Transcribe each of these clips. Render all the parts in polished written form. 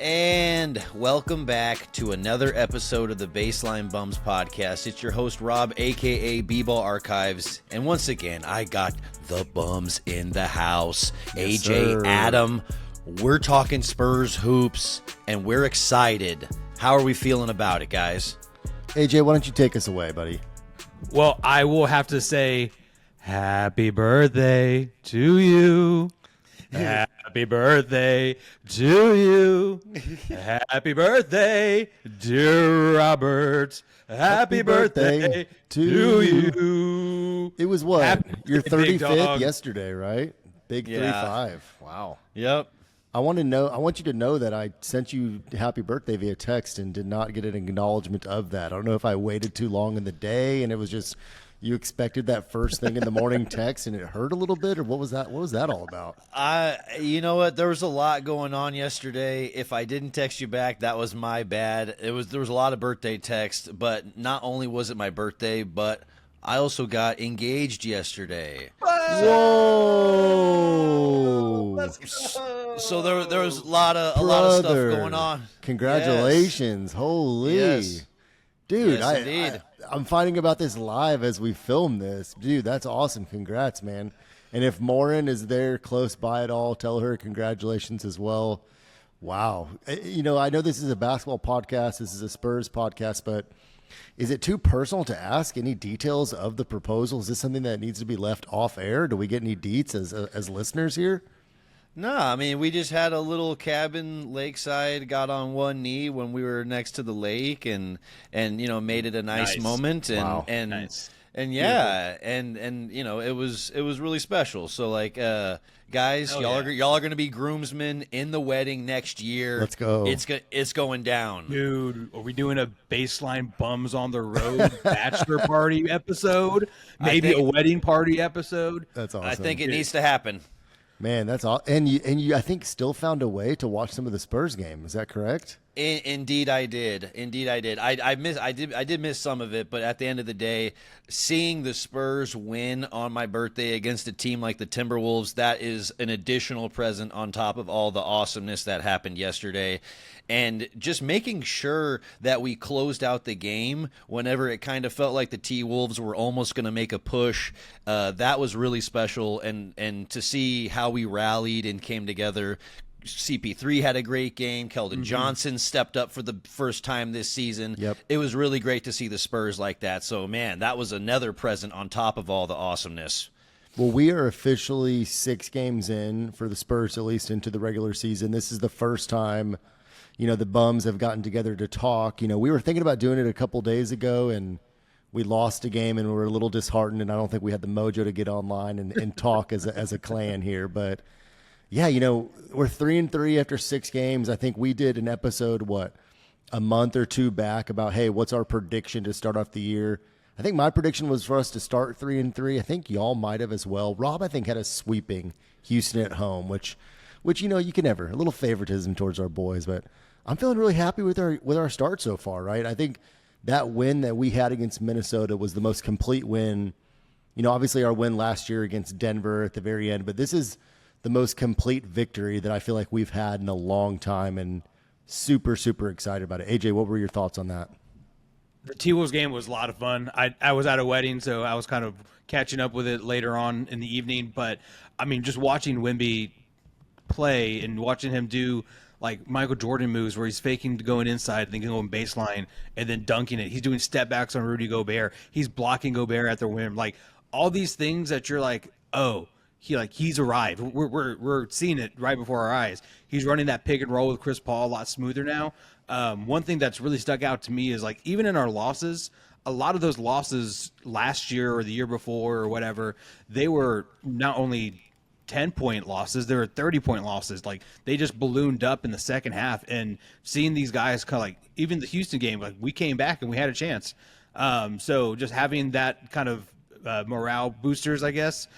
And welcome back to another episode of the Baseline Bums podcast. It's your host, Rob, a.k.a. B-Ball Archives. And once again, I got the bums in the house. Yes, AJ, sir. Adam, we're talking Spurs hoops, and we're excited. How are we feeling about it, guys? AJ, why don't you take us away, buddy? Well, I will have to say, happy birthday to you. Happy birthday to you. Happy birthday, dear Robert. Happy birthday to you. It was what? Happy Your birthday, big 35th dog. yesterday, right? Big Yeah. 35. Wow. Yep. I want you to know that I sent you happy birthday via text and did not get an acknowledgement of that. I don't know if I waited too long in the day and it was just you expected that first thing in the morning text and it hurt a little bit, or what was that? What was that all about? You know what? There was a lot going on yesterday. If I didn't text you back, that was my bad. There was a lot of birthday text, but not only was it my birthday, but I also got engaged yesterday. Whoa! So there was a lot of stuff Brother, going on. Congratulations. Holy. Yes. Dude, Yes, indeed. I'm finding about this live as we film this. Dude, that's awesome. Congrats, man. And if Maureen is there close by at all, tell her congratulations as well. Wow. You know, I know this is a basketball podcast. This is a Spurs podcast, but is it too personal to ask any details of the proposal? Is this something that needs to be left off air? Do we get any deets as listeners here? No, I mean, we just had a little cabin lakeside, got on one knee when we were next to the lake and you know, made it a nice moment and Wow. and Nice. and yeah, and you know, it was really special. So like guys, Hell y'all yeah. are going to be groomsmen in the wedding next year. Let's go. It's going down. Dude, are we doing a Baseline Bums on the Road bachelor party episode? Maybe a wedding party episode? That's awesome. I think it needs to happen. Man, that's all. And you, I think, still found a way to watch some of the Spurs game. Is that correct? Indeed, I did. I did miss some of it, but at the end of the day, seeing the Spurs win on my birthday against a team like the Timberwolves, that is an additional present on top of all the awesomeness that happened yesterday. And just making sure that we closed out the game whenever it kind of felt like the T-Wolves were almost going to make a push, that was really special. And to see how we rallied and came together. CP3 had a great game. Keldon Johnson stepped up for the first time this season. Yep. It was really great to see the Spurs like that. So, man, that was another present on top of all the awesomeness. Well, we are officially 6 games in for the Spurs, at least into the regular season. This is the first time, you know, the bums have gotten together to talk. You know, we were thinking about doing it a couple days ago, and we lost a game, and we were a little disheartened, and I don't think we had the mojo to get online and talk as a clan here. But, yeah, you know, we're 3-3 after 6 games. I think we did an episode, a month or two back about, hey, what's our prediction to start off the year? I think my prediction was for us to start 3-3. I think y'all might have as well. Rob, I think, had us sweeping Houston at home, which you know, you can never. A little favoritism towards our boys, but I'm feeling really happy with our start so far, right? I think that win that we had against Minnesota was the most complete win. You know, obviously our win last year against Denver at the very end, but this is the most complete victory that I feel like we've had in a long time, and super, super excited about it. AJ, what were your thoughts on that? The T-Wolves game was a lot of fun. I was at a wedding, so I was kind of catching up with it later on in the evening. But, I mean, just watching Wemby play and watching him do, like, Michael Jordan moves where he's faking going inside, then going baseline, and then dunking it. He's doing step backs on Rudy Gobert. He's blocking Gobert at the rim. Like, all these things that you're like, oh, he's arrived. We're seeing it right before our eyes. He's running that pick and roll with Chris Paul a lot smoother now. One thing that's really stuck out to me is, like, even in our losses, a lot of those losses last year or the year before or whatever, they were not only 10-point losses, they were 30-point losses. Like, they just ballooned up in the second half. And seeing these guys kind of, like, even the Houston game, like, we came back and we had a chance. So just having that kind of morale boosters, I guess,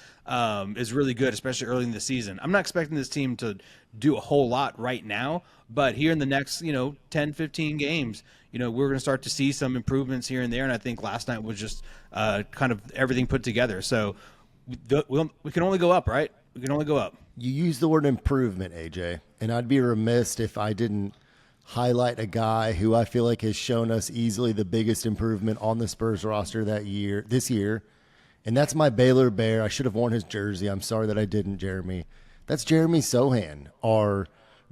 is really good, especially early in the season. I'm not expecting this team to do a whole lot right now, but here in the next, 10, 15 games, we're going to start to see some improvements here and there. And I think last night was just kind of everything put together. So we can only go up, right? We can only go up. You used the word improvement, AJ, and I'd be remiss if I didn't highlight a guy who I feel like has shown us easily the biggest improvement on the Spurs roster this year. And that's my Baylor Bear. I should have worn his jersey. I'm sorry that I didn't, Jeremy. That's Jeremy Sochan, our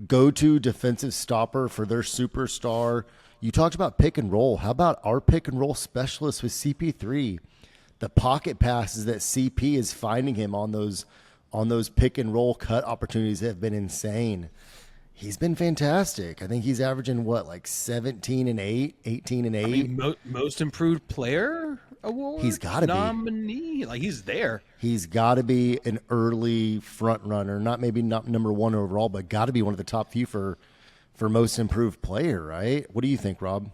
go-to defensive stopper for their superstar. You talked about pick and roll. How about our pick and roll specialist with CP3? The pocket passes that CP is finding him on those pick and roll cut opportunities have been insane. He's been fantastic. I think he's averaging like 17 and 8, 18 and 8. I mean, most improved player award. He's got to be nominee. Like, he's there. He's got to be an early front runner. Not number one overall, but got to be one of the top few for most improved player. Right? What do you think, Rob?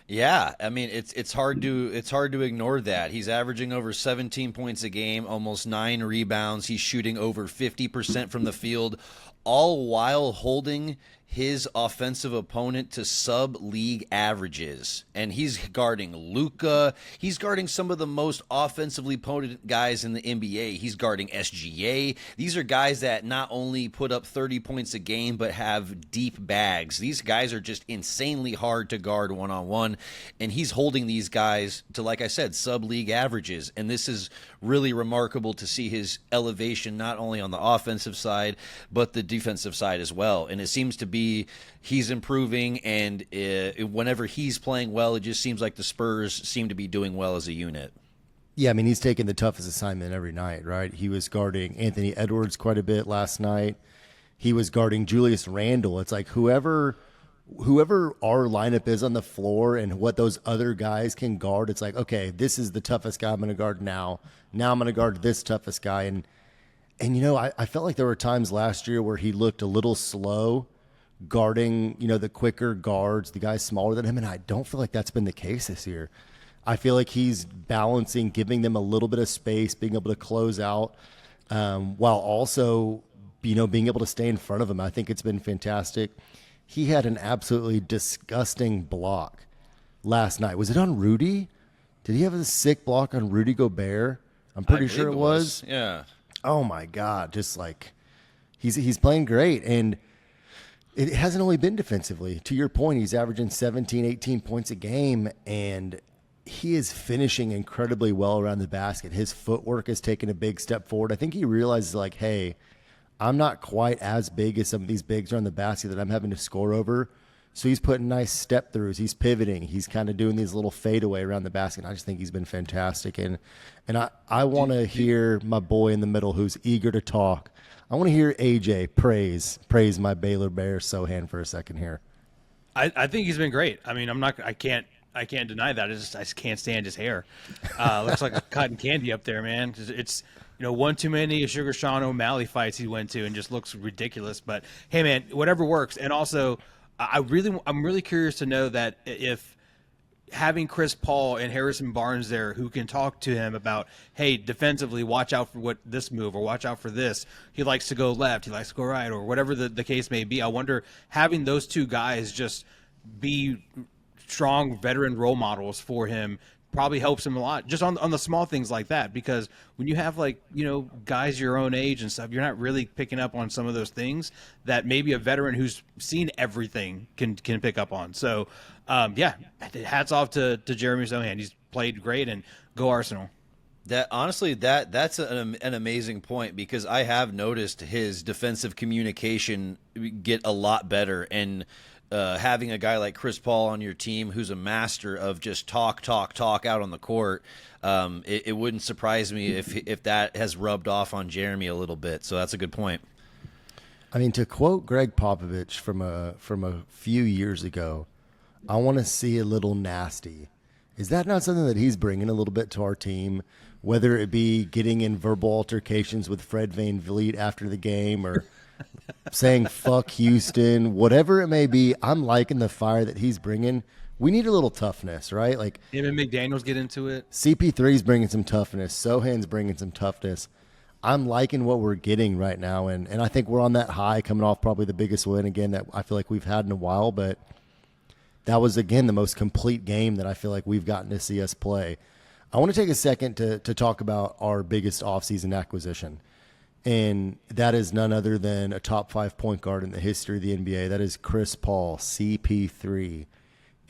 Yeah, I mean it's hard to ignore that. He's averaging over 17 points a game, almost 9 rebounds. He's shooting over 50% from the field, all while holding his offensive opponent to sub-league averages. And he's guarding Luka. He's guarding some of the most offensively potent guys in the NBA. He's guarding SGA. These are guys that not only put up 30 points a game, but have deep bags. These guys are just insanely hard to guard one-on-one. And he's holding these guys to, like I said, sub-league averages. And this is really remarkable to see his elevation, not only on the offensive side, but the defensive side as well. And it seems to be he's improving, and whenever he's playing well, it just seems like the Spurs seem to be doing well as a unit. Yeah, I mean, he's taking the toughest assignment every night, right? He was guarding Anthony Edwards quite a bit last night. He was guarding Julius Randle. It's like whoever our lineup is on the floor and what those other guys can guard, it's like, okay, this is the toughest guy I'm going to guard now. Now I'm going to guard this toughest guy. And I felt like there were times last year where he looked a little slow guarding, the quicker guards, the guys smaller than him, and I don't feel like that's been the case this year. I feel like he's balancing, giving them a little bit of space, being able to close out, while also, being able to stay in front of them. I think it's been fantastic. He had an absolutely disgusting block last night. Was it on Rudy? Did he have a sick block on Rudy Gobert? I'm pretty sure it was. Yeah. Oh my God. Just like he's playing great. And it hasn't only been defensively. To your point, he's averaging 17, 18 points a game, and he is finishing incredibly well around the basket. His footwork has taken a big step forward. I think he realizes, like, hey, I'm not quite as big as some of these bigs around the basket that I'm having to score over. So he's putting nice step throughs. He's pivoting. He's kind of doing these little fadeaway around the basket. I just think he's been fantastic. And I want to hear my boy in the middle who's eager to talk. I want to hear AJ praise my Baylor Bears Sochan for a second here. I think he's been great. I mean, I can't deny that. I just can't stand his hair. Looks like a cotton candy up there, man. It's one too many Sugar Sean O'Malley fights he went to and just looks ridiculous. But hey, man, whatever works. And also, I'm really curious to know that if having Chris Paul and Harrison Barnes there who can talk to him about, hey, defensively, watch out for what this move or watch out for this. He likes to go left, he likes to go right, or whatever the case may be. I wonder, having those two guys just be strong veteran role models for him probably helps him a lot, just on the small things like that, because when you have guys your own age and stuff, you're not really picking up on some of those things that maybe a veteran who's seen everything can pick up on. So hats off to Jeremy Sochan. He's played great, and go Arsenal. That's an amazing point, because I have noticed his defensive communication get a lot better, and having a guy like Chris Paul on your team who's a master of just talk out on the court, it wouldn't surprise me if that has rubbed off on Jeremy a little bit. So that's a good point. I mean, to quote Greg Popovich from a few years ago, I want to see a little nasty. Is that not something that he's bringing a little bit to our team? Whether it be getting in verbal altercations with Fred VanVleet after the game, or saying fuck Houston, whatever it may be, I'm liking the fire that he's bringing. We need a little toughness, right? Like, him and McDaniels get into it. CP3's bringing some toughness. Sochan's bringing some toughness. I'm liking what we're getting right now, and I think we're on that high, coming off probably the biggest win again that I feel like we've had in a while, but that was, again, the most complete game that I feel like we've gotten to see us play. I want to take a second to talk about our biggest offseason acquisition. And that is none other than a top 5 point guard in the history of the NBA. That is Chris Paul, CP3.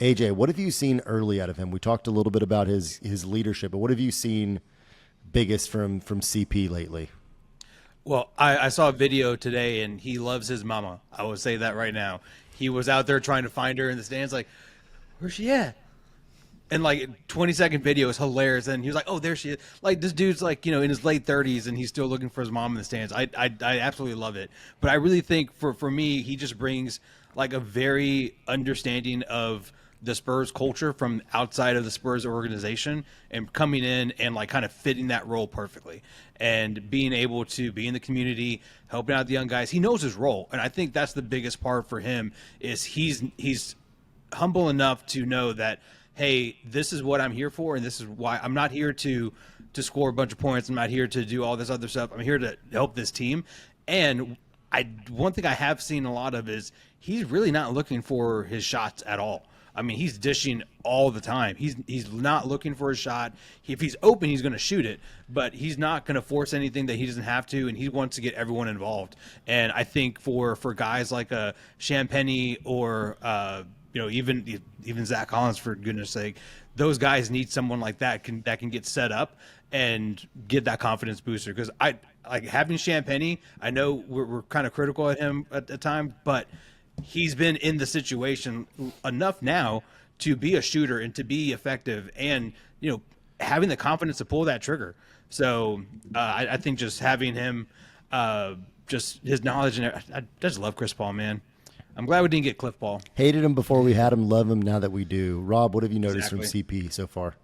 AJ, what have you seen early out of him? We talked a little bit about his leadership, but what have you seen biggest from CP lately? Well, I saw a video today, and he loves his mama. I will say that right now. He was out there trying to find her in the stands, like, where's she at? And like 20-second video is hilarious. And he was like, oh, there she is. Like, this dude's like, in his late 30s, and he's still looking for his mom in the stands. I absolutely love it. But I really think for me, he just brings like a very understanding of the Spurs culture from outside of the Spurs organization, and coming in and like kind of fitting that role perfectly, and being able to be in the community, helping out the young guys. He knows his role. And I think that's the biggest part for him, is he's humble enough to know that, hey, this is what I'm here for, and this is why I'm not here to score a bunch of points. I'm not here to do all this other stuff. I'm here to help this team. And one thing I have seen a lot of is he's really not looking for his shots at all. I mean, he's dishing all the time. He's not looking for a shot. If he's open, he's going to shoot it, but he's not going to force anything that he doesn't have to, and he wants to get everyone involved. And I think for guys like a Champagny or even Zach Collins, for goodness sake, those guys need someone like that that can get set up and get that confidence booster. Because I like having Champagny. I know we're kind of critical at him at the time, but he's been in the situation enough now to be a shooter and to be effective, and having the confidence to pull that trigger. So I think just having him, just his knowledge, and I just love Chris Paul, man. I'm glad we didn't get Cliff Paul. Hated him before we had him, love him now that we do. Rob, what have you noticed from CP so far?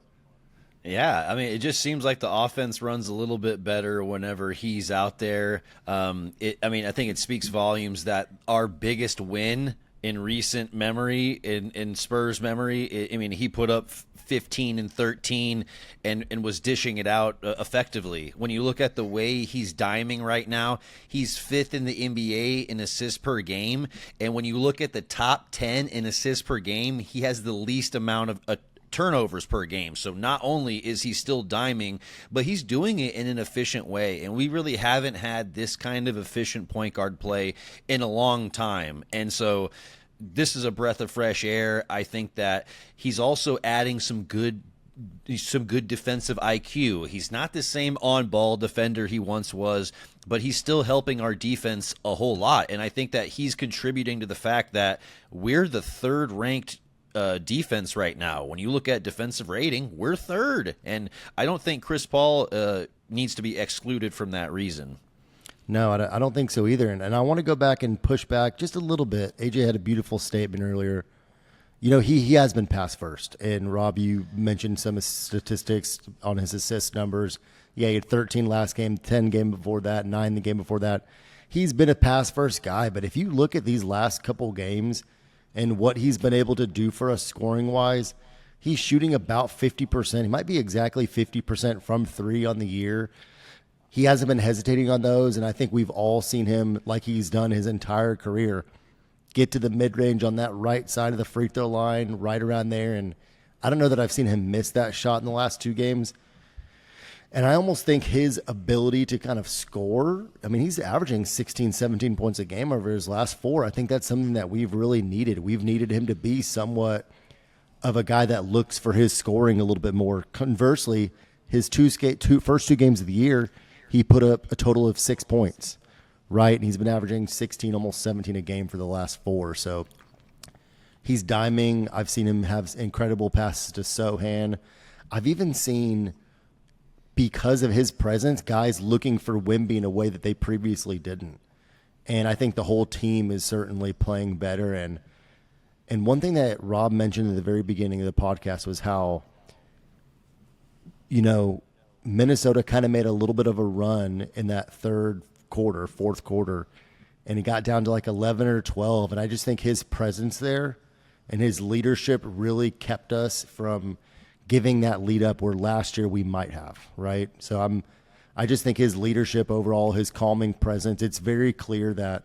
Yeah, I mean, it just seems like the offense runs a little bit better whenever he's out there. I think it speaks volumes that our biggest win in recent memory, in Spurs memory, he put up 15 and 13 and was dishing it out effectively. When you look at the way he's diming right now, he's 5th in the NBA in assists per game. And when you look at the top 10 in assists per game, he has the least amount of turnovers per game. So not only is he still diming, but he's doing it in an efficient way. And we really haven't had this kind of efficient point guard play in a long time. And so this is a breath of fresh air. I think that he's also adding some good defensive IQ. He's not the same on-ball defender he once was, but he's still helping our defense a whole lot. And I think that he's contributing to the fact that we're the 3rd ranked defense right now. When you look at defensive rating, we're 3rd. And I don't think Chris Paul needs to be excluded from that reason. No, I don't think so either. And I want to go back and push back just a little bit. AJ had a beautiful statement earlier. He has been pass first. And Rob, you mentioned some statistics on his assist numbers. Yeah, he had 13 last game, 10 game before that, 9 the game before that. He's been a pass first guy. But if you look at these last couple games and what he's been able to do for us scoring-wise, he's shooting about 50%. He might be exactly 50% from 3 on the year. He hasn't been hesitating on those, and I think we've all seen him, like he's done his entire career, get to the mid-range on that right side of the free throw line, right around there. And I don't know that I've seen him miss that shot in the last 2 games. And I almost think his ability to kind of score, he's averaging 16, 17 points a game over his last 4. I think that's something that we've really needed. We've needed him to be somewhat of a guy that looks for his scoring a little bit more. Conversely, his first 2 games of the year, he put up a total of 6 points, right? And he's been averaging 16, almost 17 a game for the last 4. So he's diming. I've seen him have incredible passes to Sochan. I've even seen, because of his presence, guys looking for Wemby in a way that they previously didn't. And I think the whole team is certainly playing better. And one thing that Rob mentioned at the very beginning of the podcast was how, Minnesota kind of made a little bit of a run in that fourth quarter, and he got down to like 11 or 12. And I just think his presence there and his leadership really kept us from giving that lead up where last year we might have, right? So I just think his leadership overall, his calming presence, it's very clear that,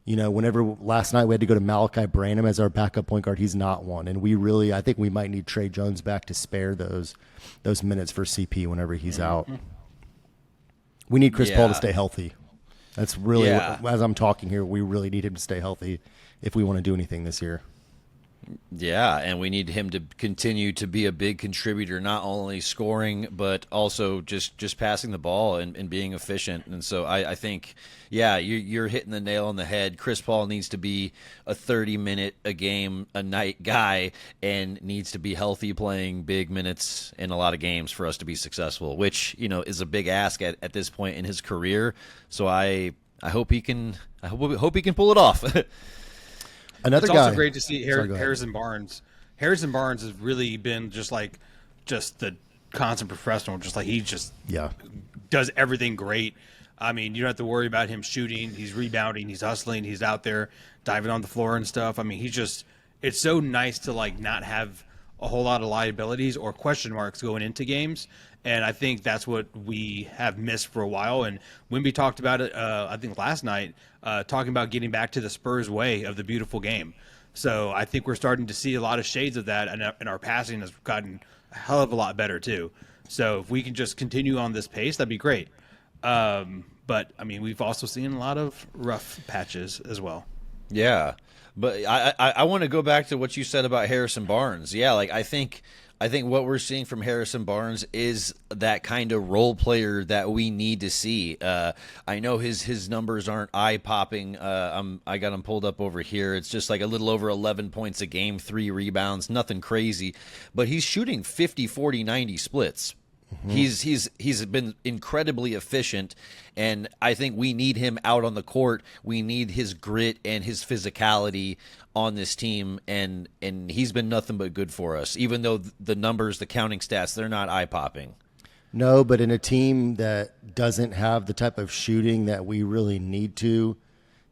whenever last night we had to go to Malachi Branham as our backup point guard, he's not one. And I think we might need Trey Jones back to spare those minutes for CP whenever he's out. We need Chris Paul to Yeah. stay healthy. That's really, Yeah. as I'm talking here, we really need him to stay healthy if we want to do anything this year. Yeah, and we need him to continue to be a big contributor, not only scoring, but also just passing the ball and being efficient. And so I think, yeah, you're hitting the nail on the head. Chris Paul needs to be a 30-minute a game, a night guy and needs to be healthy, playing big minutes in a lot of games for us to be successful, which, is a big ask at this point in his career. So I hope he can pull it off. Another It's guy. also great to see Sorry, go ahead. Harrison Barnes. Harrison Barnes has really been just the constant professional. Just like he just Yeah. does everything great. I mean, you don't have to worry about him shooting. He's rebounding. He's hustling. He's out there diving on the floor and stuff. I mean, it's so nice to not have a whole lot of liabilities or question marks going into games. And I think that's what we have missed for a while. And Wemby talked about it, I think last night, talking about getting back to the Spurs way of the beautiful game. So I think we're starting to see a lot of shades of that, and our passing has gotten a hell of a lot better too. So if we can just continue on this pace, that'd be great. But I mean, we've also seen a lot of rough patches as well. Yeah, but I want to go back to what you said about Harrison Barnes. Yeah, I think what we're seeing from Harrison Barnes is that kind of role player that we need to see. I know his numbers aren't eye popping. I got him pulled up over here. It's just like a little over 11 points a game, 3 rebounds, nothing crazy, but he's shooting 50, 40, 90 splits. He's been incredibly efficient, and I think we need him out on the court. We need his grit and his physicality on this team, and he's been nothing but good for us. Even though the numbers, the counting stats, they're not eye popping. No, but in a team that doesn't have the type of shooting that we really need to,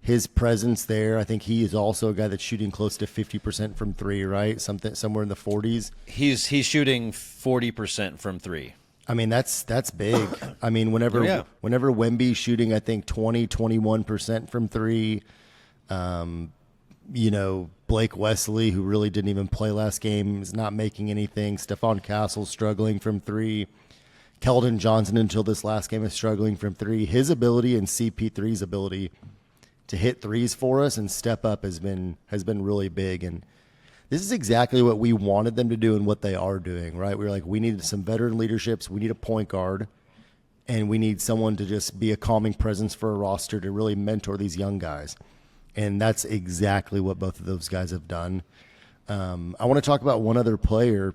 his presence there, I think he is also a guy that's shooting close to 50% from 3, right? Somewhere in the 40s. He's shooting 40% from 3. I mean, that's big. I mean, whenever Wemby's shooting, I think 21% from 3. Blake Wesley, who really didn't even play last game, is not making anything. Stephon Castle's struggling from 3. Keldon Johnson, until this last game, is struggling from 3. His ability and CP3's ability to hit threes for us and step up has been really big. And this is exactly what we wanted them to do and what they are doing, right? We were like, we needed some veteran leaderships. We need a point guard, and we need someone to just be a calming presence for a roster to really mentor these young guys. And that's exactly what both of those guys have done. I want to talk about one other player,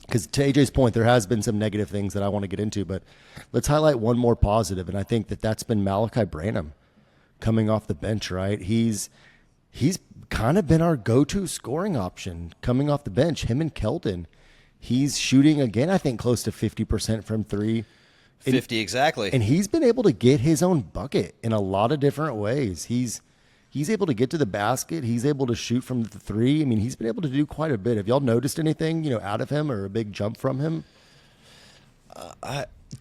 because to AJ's point, there has been some negative things that I want to get into, but let's highlight one more positive, and I think that's been Malachi Branham coming off the bench, right? He's kind of been our go-to scoring option coming off the bench, him and Keldon. He's shooting, again, I think close to 50% from 3. 50 exactly. And he's been able to get his own bucket in a lot of different ways. He's able to get to the basket. He's able to shoot from the 3. I mean, he's been able to do quite a bit. Have y'all noticed anything, out of him or a big jump from him?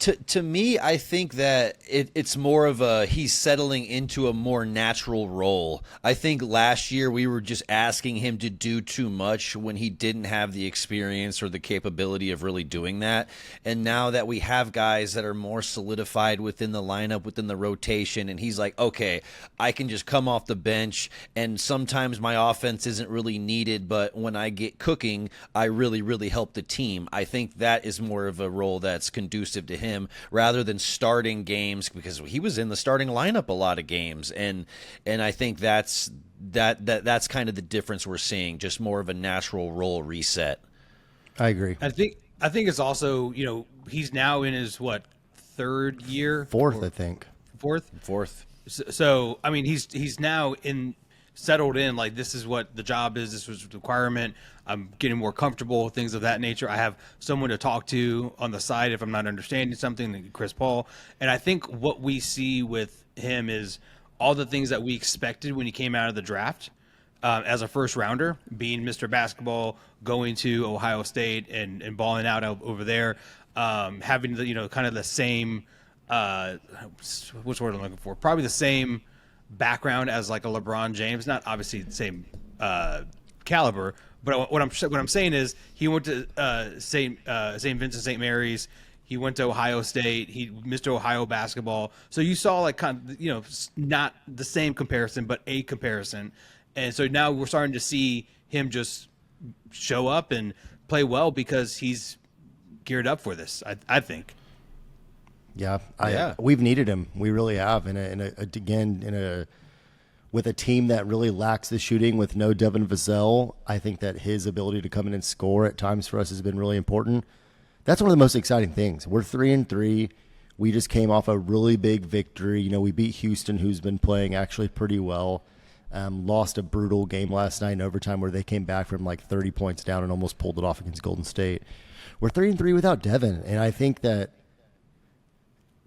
To me, I think that it's more of he's settling into a more natural role. I think last year we were just asking him to do too much when he didn't have the experience or the capability of really doing that. And now that we have guys that are more solidified within the lineup, within the rotation, and he's like, okay, I can just come off the bench, and sometimes my offense isn't really needed, but when I get cooking, I really, really help the team. I think that is more of a role that's conducive to him rather than starting games, because he was in the starting lineup a lot of games, and I think that's kind of the difference we're seeing, just more of a natural role reset. I agree. I think it's also, he's now in his third year, Fourth, I think. Fourth. So I mean, he's now settled in, like, this is what the job is, this was the requirement. I'm getting more comfortable, things of that nature. I have someone to talk to on the side if I'm not understanding something, like Chris Paul. And I think what we see with him is all the things that we expected when he came out of the draft, as a first rounder, being Mr. Basketball, going to Ohio State and balling out over there, having the kind of the same what's the word I'm looking for? Probably the same background as like a LeBron James, not obviously the same caliber, but what I'm saying is he went to St. Vincent St. Mary's. He went to Ohio State. He missed Ohio basketball. So you saw like kind of, not the same comparison, but a comparison. And so now we're starting to see him just show up and play well because he's geared up for this, I think. Yeah, Yeah. we've needed him. We really have. With a team that really lacks the shooting with no Devin Vassell, I think that his ability to come in and score at times for us has been really important. That's one of the most exciting things. We're 3-3. We just came off a really big victory. We beat Houston, who's been playing actually pretty well. Lost a brutal game last night in overtime where they came back from like 30 points down and almost pulled it off against Golden State. We're 3-3 without Devin, and I think that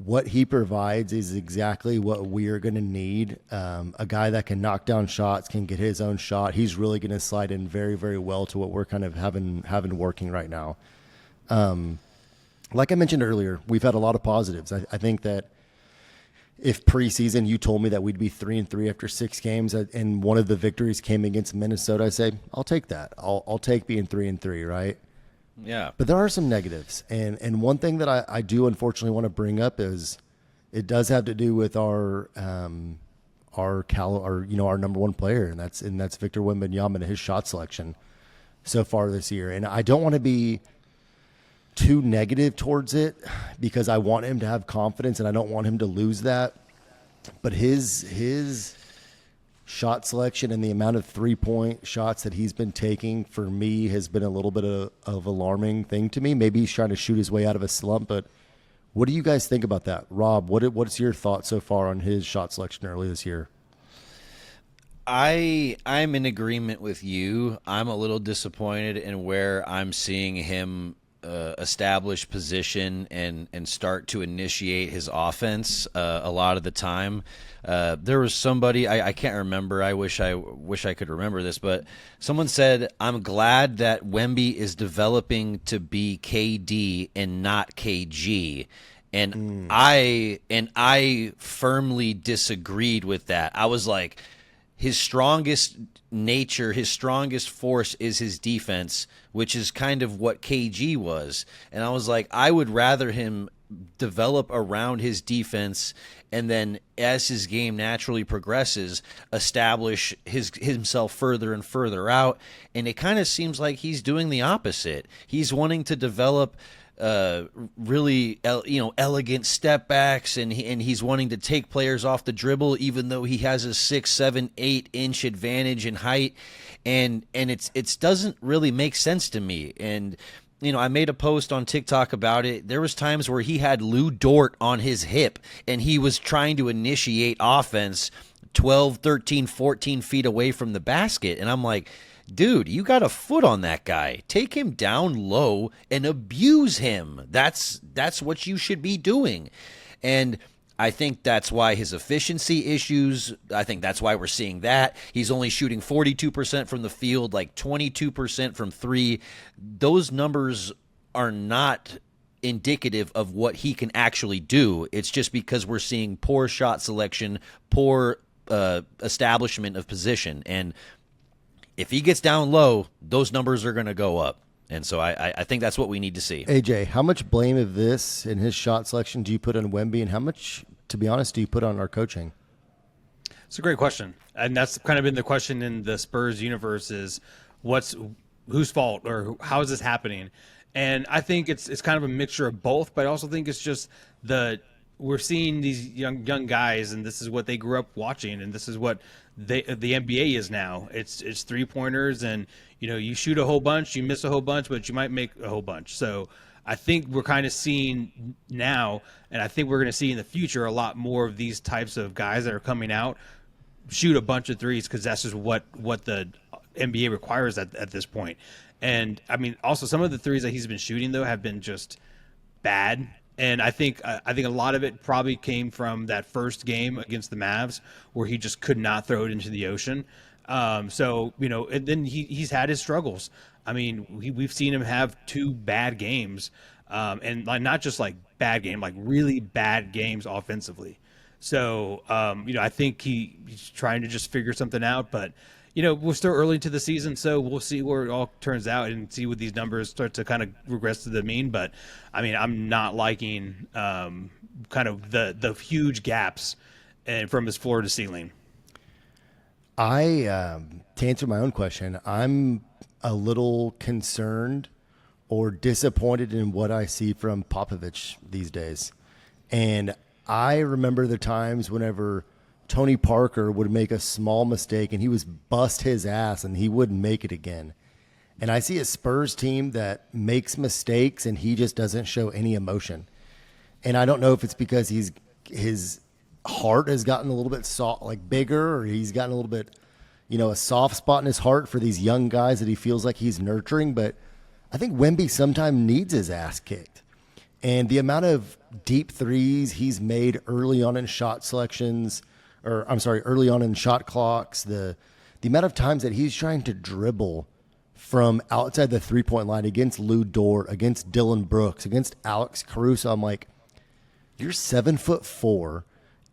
what he provides is exactly what we are going to need. A guy that can knock down shots, can get his own shot. He's really going to slide in very, very well to what we're kind of having working right now. Like I mentioned earlier, we've had a lot of positives. I think that if preseason you told me that we'd be 3-3 after 6 games and one of the victories came against Minnesota, I say, I'll take that. I'll take being 3-3, right? Yeah. But there are some negatives. And one thing that I do unfortunately want to bring up is it does have to do with our number one player, and that's Victor Wembanyama and his shot selection so far this year. And I don't want to be too negative towards it because I want him to have confidence and I don't want him to lose that. But his shot selection and the amount of 3-point shots that he's been taking for me has been a little bit of alarming thing to me. Maybe he's trying to shoot his way out of a slump, but what do you guys think about that? Rob, what's your thought so far on his shot selection early this year? I'm in agreement with you. I'm a little disappointed in where I'm seeing him establish position and start to initiate his offense a lot of the time. There was somebody I can't remember. I wish I could remember this, but someone said, "I'm glad that Wemby is developing to be KD and not KG." And I firmly disagreed with that. I was like, his strongest nature, his strongest force is his defense, which is kind of what KG was. And I was like, I would rather him develop around his defense and then as his game naturally progresses, establish himself further and further out. And it kind of seems like he's doing the opposite. He's wanting to develop really elegant step backs, and he's wanting to take players off the dribble, even though he has a 6, 7, 8 inch advantage in height, and it doesn't really make sense to me. And I made a post on TikTok about it. There was times where he had Lou Dort on his hip, and he was trying to initiate offense 12, 13, 14 feet away from the basket, and I'm like, dude, you got a foot on that guy. Take him down low and abuse him. That's what you should be doing. And I think that's why his efficiency issues, I think that's why we're seeing that. He's only shooting 42% from the field, like 22% from 3. Those numbers are not indicative of what he can actually do. It's just because we're seeing poor shot selection, poor establishment of position. And if he gets down low, those numbers are going to go up. And so I think that's what we need to see. AJ, how much blame of this in his shot selection do you put on Wemby, and how much, to be honest, do you put on our coaching? It's a great question. And that's kind of been the question in the Spurs universe is whose fault or how is this happening? And I think it's kind of a mixture of both, but I also think it's just we're seeing these young guys, and this is what they grew up watching, and this is what the NBA is now. It's 3-pointers, and you shoot a whole bunch, you miss a whole bunch, but you might make a whole bunch. So I think we're kind of seeing now, and I think we're going to see in the future a lot more of these types of guys that are coming out shoot a bunch of threes because that's just what the NBA requires at this point. And I mean, also some of the threes that he's been shooting though have been just bad. And I think a lot of it probably came from that first game against the Mavs where he just could not throw it into the ocean. And then he's had his struggles. I mean, we've seen him have 2 bad games, and not just like bad game, like really bad games offensively. So I think he's trying to just figure something out. But we're still early to the season, so we'll see where it all turns out and see what these numbers start to kind of regress to the mean. But I mean, I'm not liking kind of the huge gaps and from his floor to ceiling. To answer my own question, I'm a little concerned or disappointed in what I see from Popovich these days. And I remember the times whenever Tony Parker would make a small mistake and he was bust his ass and he wouldn't make it again. And I see a Spurs team that makes mistakes and he just doesn't show any emotion. And I don't know if it's because his heart has gotten a little bit soft, like bigger, or he's gotten a little bit, a soft spot in his heart for these young guys that he feels like he's nurturing. But I think Wemby sometimes needs his ass kicked. And the amount of deep threes he's made early on in shot selections, early on in shot clocks, the amount of times that he's trying to dribble from outside the three-point line against Lou Dort, against Dylan Brooks, against Alex Caruso, I'm like, you're 7'4".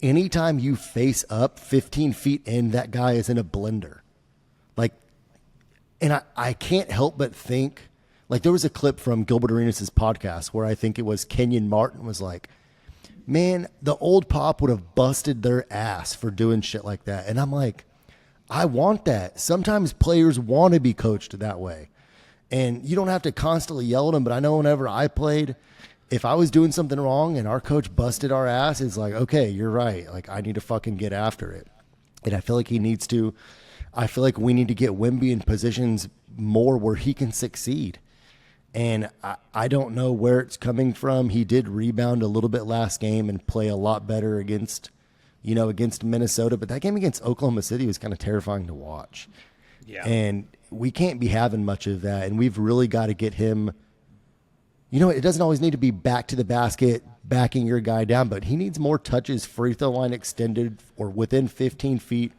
Anytime you face up 15 feet in, that guy is in a blender. Like, and I can't help but think, like there was a clip from Gilbert Arenas' podcast where I think it was Kenyon Martin was like, man, the old Pop would have busted their ass for doing shit like that. And I'm like, I want that. Sometimes players want to be coached that way. And you don't have to constantly yell at them, but I know whenever I played, if I was doing something wrong and our coach busted our ass, it's like, okay, you're right. Like, I need to fucking get after it. And I feel like he needs to. I feel like we need to get Wemby in positions more where he can succeed. And I don't know where it's coming from. He did rebound a little bit last game and play a lot better against Minnesota. But that game against Oklahoma City was kind of terrifying to watch. Yeah. And we can't be having much of that. And we've really got to get him. It doesn't always need to be back to the basket, backing your guy down, but he needs more touches, free throw line extended or within 15 feet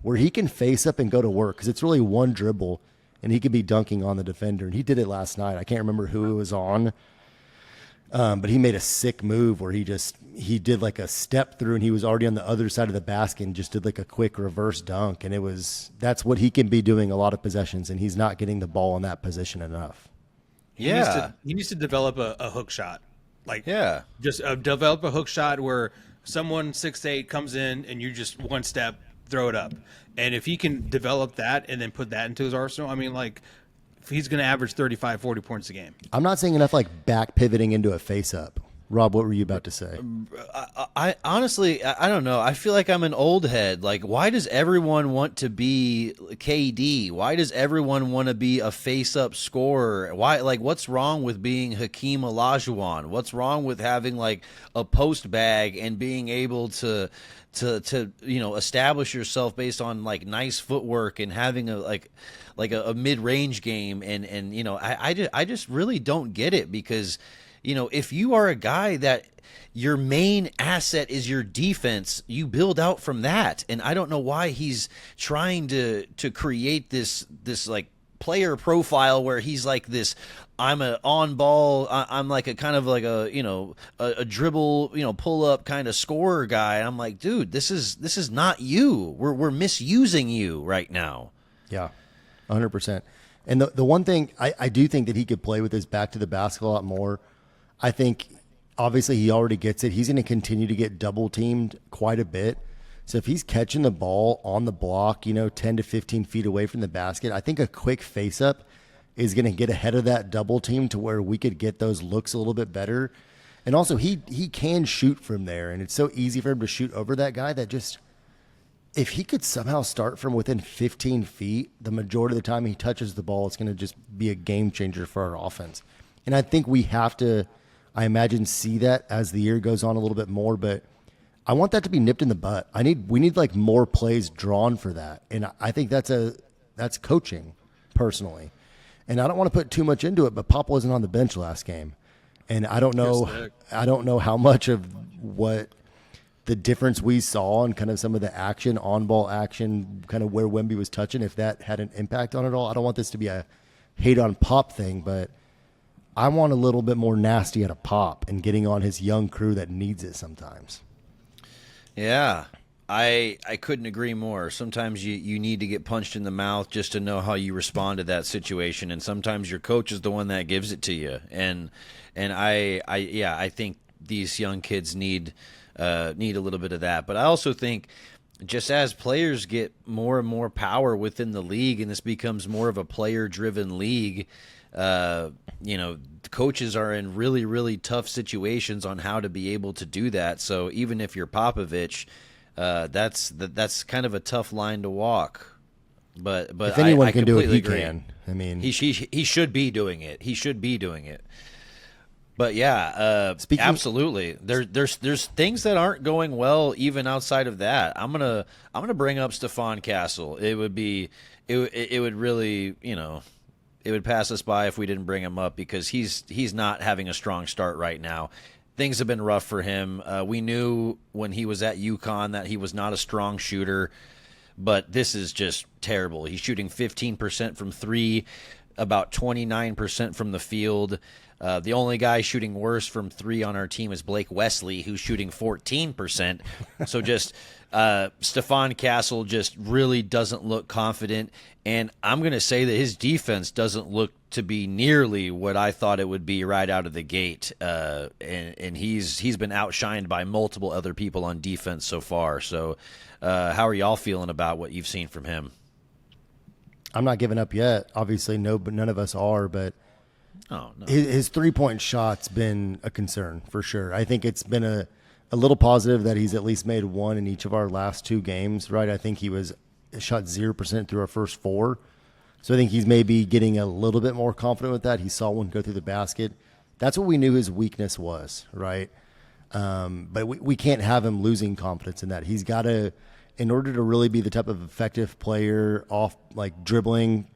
where he can face up and go to work, because it's really one dribble and he could be dunking on the defender. And he did it last night. I can't remember who it was on, but he made a sick move where he did like a step through and he was already on the other side of the basket and just did like a quick reverse dunk. And that's what he can be doing a lot of possessions, and he's not getting the ball in that position enough. He needs to develop a hook shot. Just develop a hook shot where someone 6'8" comes in and you just one step, throw it up. And if he can develop that and then put that into his arsenal, I mean, like, he's going to average 35, 40 points a game. I'm not seeing enough like back pivoting into a face up. Rob, what were you about to say? I honestly, I don't know. I feel like I'm an old head. Like, why does everyone want to be KD? Why does everyone want to be a face-up scorer? Why, like, what's wrong with being Hakeem Olajuwon? What's wrong with having like a post bag and being able to establish yourself based on like nice footwork and having a mid-range game? And I just really don't get it, because if you are a guy that your main asset is your defense, you build out from that. And I don't know why he's trying to create this like player profile where he's like this, I'm a on ball, I'm like a kind of like a dribble, pull up kind of scorer guy. And I'm like, dude, this is not you. We're misusing you right now. Yeah, 100%. And the one thing I do think that he could play with his back to the basket a lot more. I think obviously he already gets it. He's going to continue to get double teamed quite a bit. So if he's catching the ball on the block, 10 to 15 feet away from the basket, I think a quick face up is going to get ahead of that double team to where we could get those looks a little bit better. And also he can shoot from there, and it's so easy for him to shoot over that guy that just, if he could somehow start from within 15 feet, the majority of the time he touches the ball, it's going to just be a game changer for our offense. And I think we have to, I imagine, see that as the year goes on a little bit more, but I want that to be nipped in the butt. We need like more plays drawn for that. And I think that's coaching personally. And I don't want to put too much into it, but Pop wasn't on the bench last game. And I don't know how much of what the difference we saw and kind of some of the action, on ball action, kind of where Wemby was touching, if that had an impact on it all. I don't want this to be a hate on Pop thing, but I want a little bit more nasty at a Pop and getting on his young crew that needs it sometimes. Yeah. I couldn't agree more. Sometimes you need to get punched in the mouth just to know how you respond to that situation, and sometimes your coach is the one that gives it to you. And I think these young kids need a little bit of that. But I also think just as players get more and more power within the league, and this becomes more of a player-driven league, coaches are in really, really tough situations on how to be able to do that. So even if you're Popovich, that's kind of a tough line to walk. But if anyone I can do it, he agree. can. I mean, he should be doing it. He should be doing it. But yeah, absolutely. There's things that aren't going well even outside of that. I'm gonna bring up Stephon Castle. It would really, it would pass us by if we didn't bring him up, because he's not having a strong start right now. Things have been rough for him. We knew when he was at UConn that he was not a strong shooter, but this is just terrible. He's shooting 15% from three, about 29% from the field. The only guy shooting worse from three on our team is Blake Wesley, who's shooting 14%. So just Stephon Castle just really doesn't look confident. And I'm going to say that his defense doesn't look to be nearly what I thought it would be right out of the gate. And he's been outshined by multiple other people on defense so far. So how are y'all feeling about what you've seen from him? I'm not giving up yet. Obviously, but none of us are. But oh, no. his 3-point shot's been a concern for sure. I think it's been a little positive that he's at least made one in each of our last 2 games, right? I think he shot 0% through our first 4. So I think he's maybe getting a little bit more confident with that. He saw one go through the basket. That's what we knew his weakness was, right? But we can't have him losing confidence in that. He's got to, in order to really be the type of effective player off, like dribbling,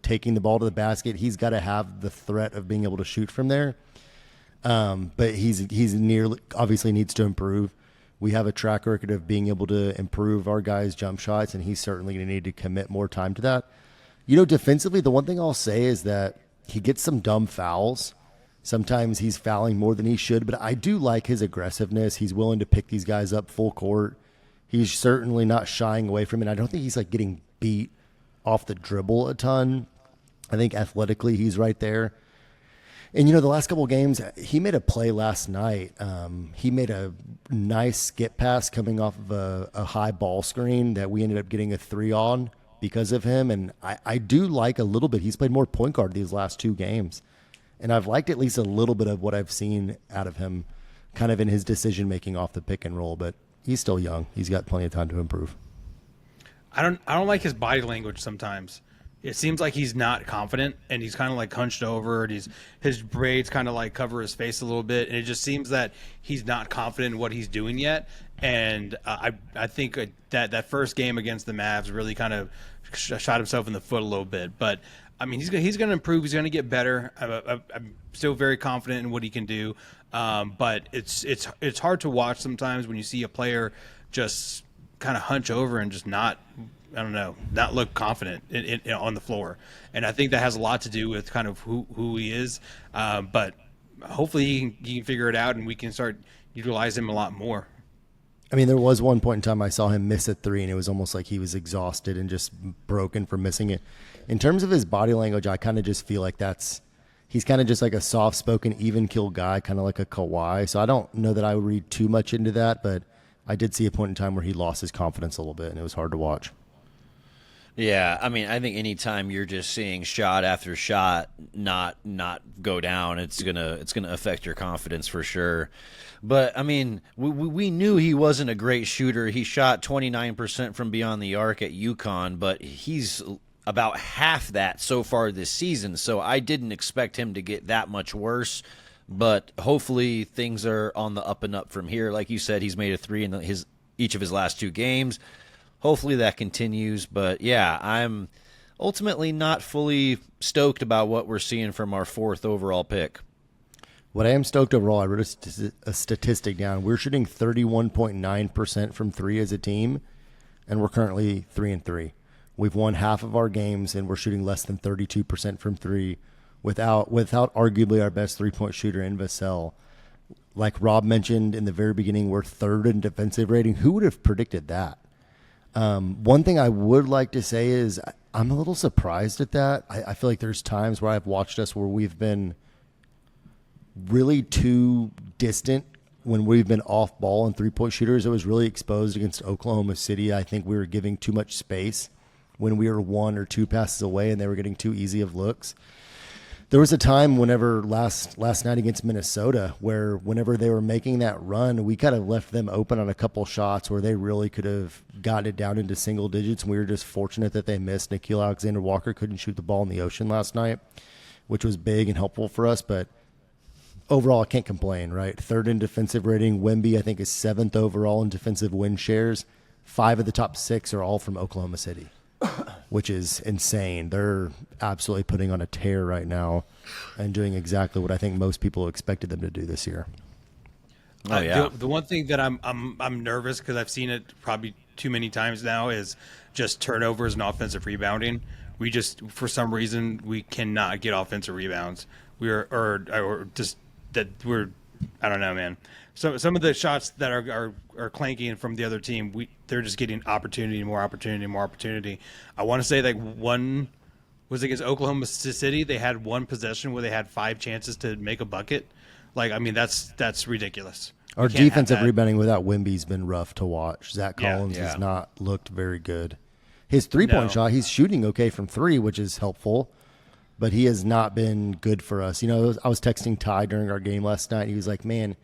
taking the ball to the basket, he's got to have the threat of being able to shoot from there. But he's obviously needs to improve. We have a track record of being able to improve our guys' jump shots, and he's certainly going to need to commit more time to that. Defensively, the one thing I'll say is that he gets some dumb fouls. Sometimes he's fouling more than he should, but I do like his aggressiveness. He's willing to pick these guys up full court. He's certainly not shying away from it. I don't think he's like getting beat off the dribble a ton. I think athletically he's right there. And, the last couple of games, he made a play last night. He made a nice skip pass coming off of a high ball screen that we ended up getting a 3 on because of him. And I do like a little bit. He's played more point guard these last 2 games. And I've liked at least a little bit of what I've seen out of him kind of in his decision-making off the pick and roll. But he's still young. He's got plenty of time to improve. I don't like his body language sometimes. It seems like he's not confident, and he's kind of like hunched over, and his braids kind of like cover his face a little bit, and it just seems that he's not confident in what he's doing yet. And I think that first game against the Mavs really kind of shot himself in the foot a little bit. But I mean, he's going to improve. He's going to get better. I'm still very confident in what he can do. But it's hard to watch sometimes when you see a player just kind of hunch over and just not look confident on the floor. And I think that has a lot to do with kind of who he is. But hopefully he can figure it out, and we can start utilize him a lot more. I mean, there was one point in time I saw him miss a 3, and it was almost like he was exhausted and just broken from missing it. In terms of his body language, I kind of just feel like he's kind of just like a soft-spoken, even-keel guy, kind of like a Kawhi. So I don't know that I would read too much into that, but I did see a point in time where he lost his confidence a little bit, and it was hard to watch. Yeah, I mean, I think anytime you're just seeing shot after shot not go down, it's gonna affect your confidence for sure. But I mean, we knew he wasn't a great shooter. He shot 29% from beyond the arc at UConn, but he's about half that so far this season. So I didn't expect him to get that much worse. But hopefully things are on the up and up from here. Like you said, he's made a 3 in each of his last 2 games. Hopefully that continues. But yeah, I'm ultimately not fully stoked about what we're seeing from our 4th overall pick. What I am stoked overall, I wrote a statistic down. We're shooting 31.9% from 3 as a team, and we're currently 3-3. We've won half of our games, and we're shooting less than 32% from 3 without arguably our best 3-point shooter in Vassell. Like Rob mentioned in the very beginning, we're third in defensive rating. Who would have predicted that? One thing I would like to say is I'm a little surprised at that. I feel like there's times where I've watched us where we've been really too distant when we've been off ball and 3-point shooters. It was really exposed against Oklahoma City. I think we were giving too much space when we were 1 or 2 passes away and they were getting too easy of looks. There was a time whenever last night against Minnesota where whenever they were making that run, we kind of left them open on a couple shots where they really could have gotten it down into single digits, and we were just fortunate that they missed. Nickeil Alexander-Walker couldn't shoot the ball in the ocean last night, which was big and helpful for us, but overall I can't complain, right? Third in defensive rating. Wemby, I think, is 7th overall in defensive win shares. 5 of the top 6 are all from Oklahoma City, which is insane. They're absolutely putting on a tear right now and doing exactly what I think most people expected them to do this year. Oh yeah. The one thing that I'm nervous because I've seen it probably too many times now is just turnovers and offensive rebounding. We just, for some reason, we cannot get offensive rebounds. I don't know, man. So some of the shots that are clanking from the other team, they're just getting more opportunity. I want to say like one was against Oklahoma City. They had one possession where they had 5 chances to make a bucket. Like, I mean, that's ridiculous. Our defensive rebounding without Wemby's been rough to watch. Zach Collins has not looked very good. His 3-point shot, he's shooting okay from 3, which is helpful, but he has not been good for us. You know, I was texting Ty during our game last night. And he was like, man,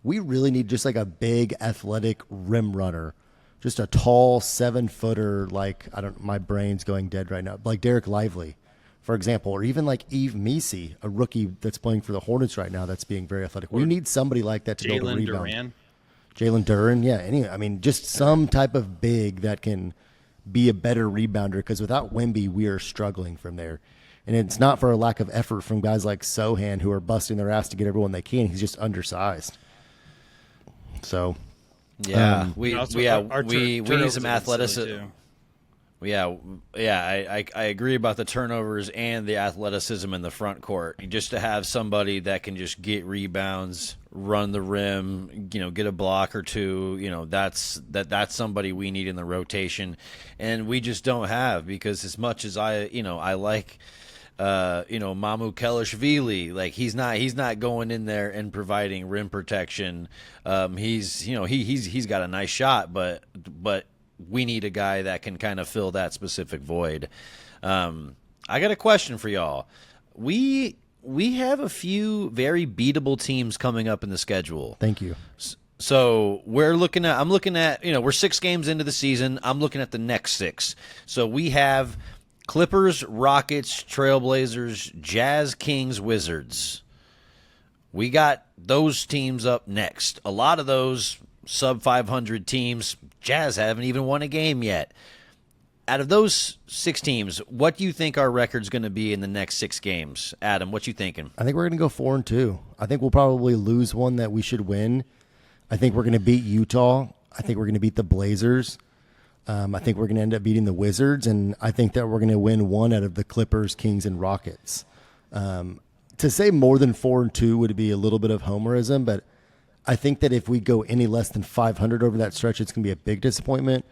we really need just like a big athletic rim runner, just a tall 7-footer. Like, my brain's going dead right now. Like Derek Lively, for example, or even like Yves Missi, a rookie that's playing for the Hornets right now that's being very athletic. We need somebody like that to be able to rebound. Jalen Duran, yeah. Anyway, I mean, just some type of big that can be a better rebounder, because without Wemby, we are struggling from there. And it's not for a lack of effort from guys like Sochan who are busting their ass to get everyone they can. He's just undersized. So, yeah, we need some athleticism. I agree about the turnovers and the athleticism in the front court. Just to have somebody that can just get rebounds, run the rim, get a block or two, that's somebody we need in the rotation, and we just don't have, because as much as I like Mamu Kelishvili, like he's not going in there and providing rim protection. He's got a nice shot, but we need a guy that can kind of fill that specific void. I got a question for y'all. We have a few very beatable teams coming up in the schedule. Thank you. So I'm looking at, we're 6 games into the season. I'm looking at the next 6. So we have Clippers, Rockets, Trailblazers, Jazz, Kings, Wizards. We got those teams up next. A lot of those sub 500 teams, Jazz haven't even won a game yet. Out of those 6 teams, what do you think our record's going to be in the next 6 games? Adam, what you thinking? I think we're going to go 4-2. I think we'll probably lose one that we should win. I think we're going to beat Utah. I think we're going to beat the Blazers. I think we're going to end up beating the Wizards, and I think that we're going to win one out of the Clippers, Kings, and Rockets. To say more than 4-2 would be a little bit of homerism, but I think that if we go any less than 500 over that stretch, it's going to be a big disappointment.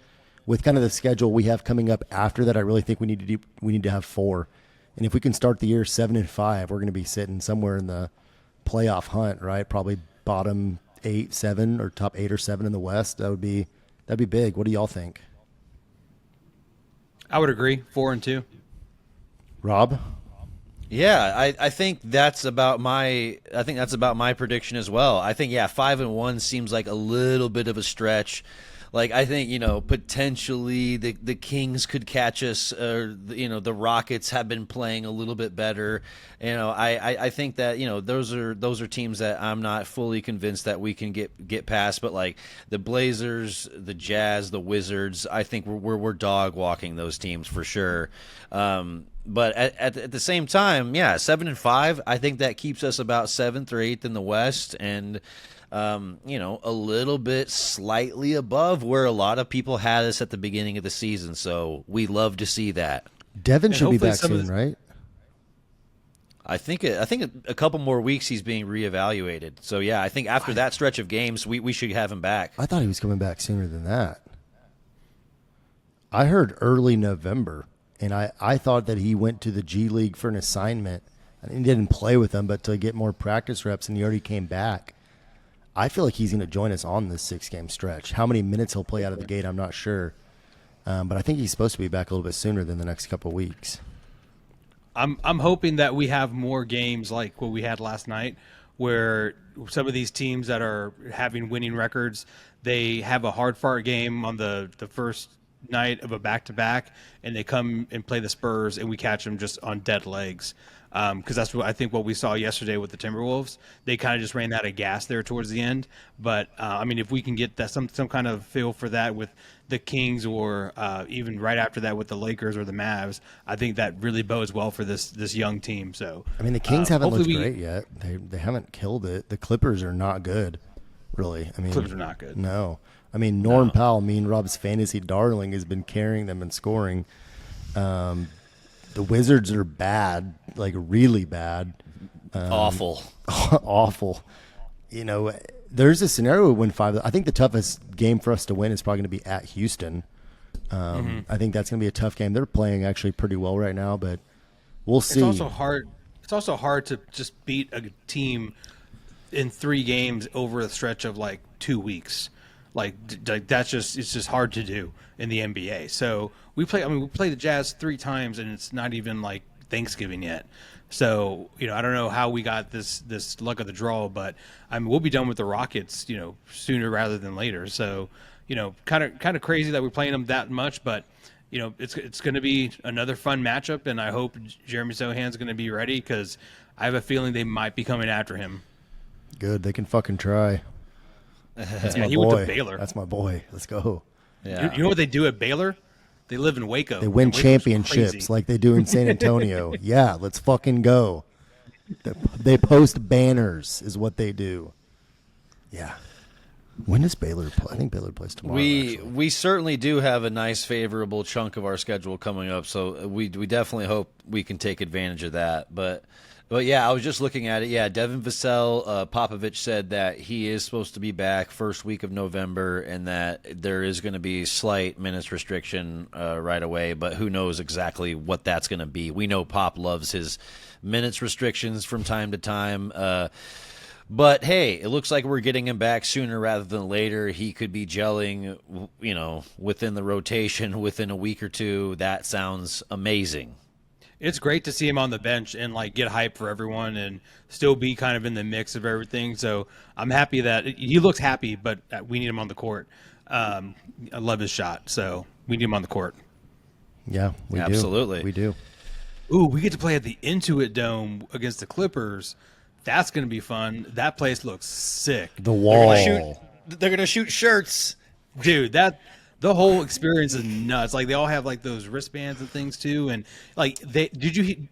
With kind of the schedule we have coming up after that, I really think we need to have 4. And if we can start the year 7-5, we're going to be sitting somewhere in the playoff hunt, right? Probably bottom 8, 7, or top 8 or 7 in the West. That'd be big. What do y'all think? I would agree. 4-2. Rob? Yeah, I think that's about my prediction as well. I think 5-1 seems like a little bit of a stretch. Like, I think, potentially the Kings could catch us. The Rockets have been playing a little bit better. I think that, those are teams that I'm not fully convinced that we can get past. But like the Blazers, the Jazz, the Wizards, I think we're dog walking those teams for sure. But at the same time, 7-5, I think that keeps us about 7th or 8th in the West, and a little bit slightly above where a lot of people had us at the beginning of the season. So we love to see that. Devin should be back soon, right? I think a couple more weeks he's being reevaluated. So yeah, I think after that stretch of games, we should have him back. I thought he was coming back sooner than that. I heard early November, and I thought that he went to the G League for an assignment. And he didn't play with them, but to get more practice reps, and he already came back. I feel like he's going to join us on this 6-game stretch. How many minutes he'll play out of the gate, I'm not sure. But I think he's supposed to be back a little bit sooner than the next couple of weeks. I'm hoping that we have more games like what we had last night, where some of these teams that are having winning records, they have a hard fought game on the first night of a back-to-back, and they come and play the Spurs, and we catch them just on dead legs. Because that's what I think what we saw yesterday with the Timberwolves. They kind of just ran out of gas there towards the end. But I mean, if we can get that some kind of feel for that with the Kings, or even right after that with the Lakers or the Mavs, I think that really bodes well for this young team. So I mean, the Kings haven't looked great yet. They haven't killed it. The Clippers are not good, really. I mean, Clippers are not good. No, I mean Norm Powell, me and Rob's fantasy darling, has been carrying them and scoring. The Wizards are bad, like really bad. Awful. Awful. You know, there's a scenario we win 5. I think the toughest game for us to win is probably going to be at Houston. I think that's going to be a tough game. They're playing actually pretty well right now, but we'll see. It's also hard to just beat a team in 3 games over a stretch of like 2 weeks. Like it's just hard to do in the NBA. So we play the Jazz 3 times, and it's not even like Thanksgiving yet. So, you know, I don't know how we got this luck of the draw, but I mean, we'll be done with the Rockets, you know, sooner rather than later. So, you know, kind of crazy that we're playing them that much, but you know, it's going to be another fun matchup, and I hope Jeremy Sohan's going to be ready, because I have a feeling they might be coming after him. Good, they can fucking try. That's my he boy. went to Baylor. That's my boy. Let's go. Yeah. You know what they do at Baylor? They live in Waco. They win Waco's championships crazy. like they do in San Antonio. Yeah, let's fucking go. They post banners is what they do. Yeah. When does Baylor play? I think Baylor plays tomorrow. We certainly do have a nice favorable chunk of our schedule coming up, so we definitely hope we can take advantage of that. But yeah, I was just looking at it. Yeah, Devin Vassell, Popovich said that he is supposed to be back first week of November, and that there is going to be slight minutes restriction right away, but who knows exactly what that's going to be. We know Pop loves his minutes restrictions from time to time. But hey, it looks like we're getting him back sooner rather than later. He could be gelling, you know, within the rotation within a week or two. That sounds amazing. It's great to see him on the bench and like get hype for everyone and still be kind of in the mix of everything. So I'm happy that he looks happy, but we need him on the court. I love his shot, so we need him on the court. Yeah, we do. Absolutely. We do. Ooh, we get to play at the Intuit Dome against the Clippers. That's going to be fun. That place looks sick. The wall. They're gonna shoot shirts, Dude, the whole experience is nuts. Like they all have like those wristbands and things too, and like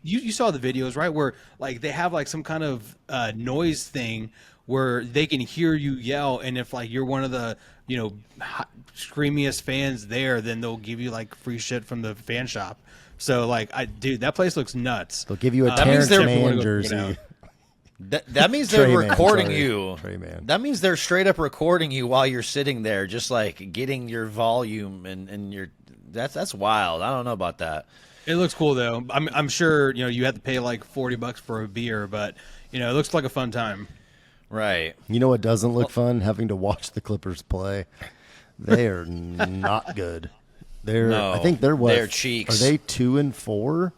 you saw the videos, right, where like they have like some kind of noise thing where they can hear you yell, and if like you're one of the, you know, screamiest fans there, then they'll give you like free shit from the fan shop. So like dude, that place looks nuts. They'll give you a That means Terrence they're- Mann Go jersey. That means they're Trey Man, recording sorry. you. Trey Man. That means they're straight up recording you while you're sitting there, just like getting your volume and your. That's wild. I don't know about that. It looks cool though. I'm sure, you know, you have to pay like $40 for a beer, but you know, it looks like a fun time. Right. You know what doesn't look fun? Having to watch the Clippers play. They are not good. No, I think they're what? they're cheeks. Are they 2-4?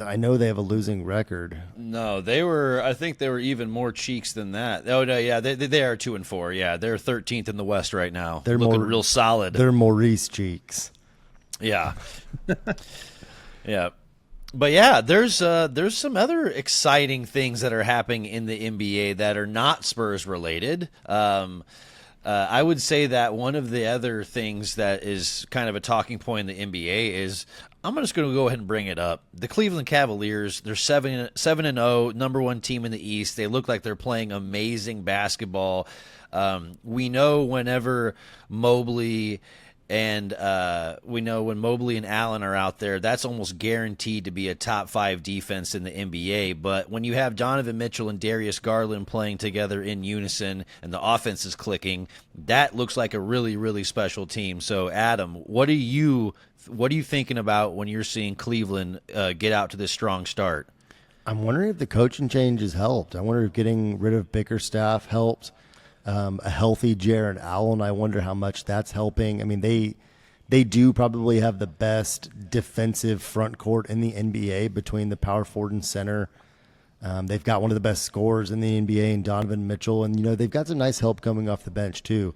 I know they have a losing record. No, they were. I think they were even more cheeks than that. Oh no, yeah, they are 2-4. Yeah, they're 13th in the West right now. They're looking more real solid. They're Maurice cheeks. Yeah, yeah, but yeah, there's some other exciting things that are happening in the NBA that are not Spurs related. I would say that one of the other things that is kind of a talking point in the NBA is, I'm just going to go ahead and bring it up. The Cleveland Cavaliers, they're 7-0, number 1 team in the East. They look like they're playing amazing basketball. We know whenever Mobley And we know when Mobley and Allen are out there, that's almost guaranteed to be a top 5 defense in the NBA. But when you have Donovan Mitchell and Darius Garland playing together in unison and the offense is clicking, that looks like a really, really special team. So, Adam, what are you thinking about when you're seeing Cleveland get out to this strong start? I'm wondering if the coaching change has helped. I wonder if getting rid of Bickerstaff helped. A healthy Jarrett Allen, I wonder how much that's helping. I mean, they do probably have the best defensive front court in the NBA between the power forward and center. They've got one of the best scorers in the NBA in Donovan Mitchell, and they've got some nice help coming off the bench too.